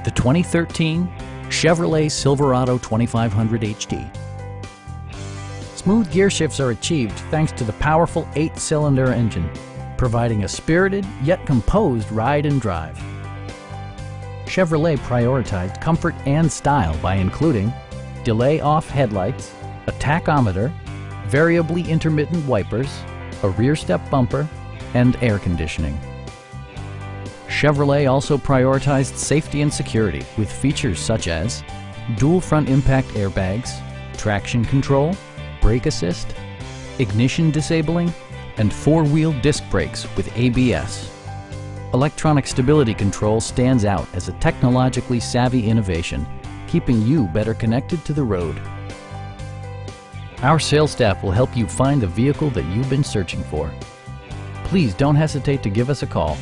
the 2013 Chevrolet Silverado 2500 HD. Smooth gear shifts are achieved thanks to the powerful 8-cylinder engine, providing a spirited yet composed ride and drive. Chevrolet prioritized comfort and style by including delay-off headlights, a tachometer, variably intermittent wipers, a rear step bumper, and air conditioning. Chevrolet also prioritized safety and security with features such as dual front impact airbags, traction control, brake assist, ignition disabling, and 4-wheel disc brakes with ABS. Electronic stability control stands out as a technologically savvy innovation, keeping you better connected to the road. Our sales staff will help you find the vehicle that you've been searching for. Please don't hesitate to give us a call.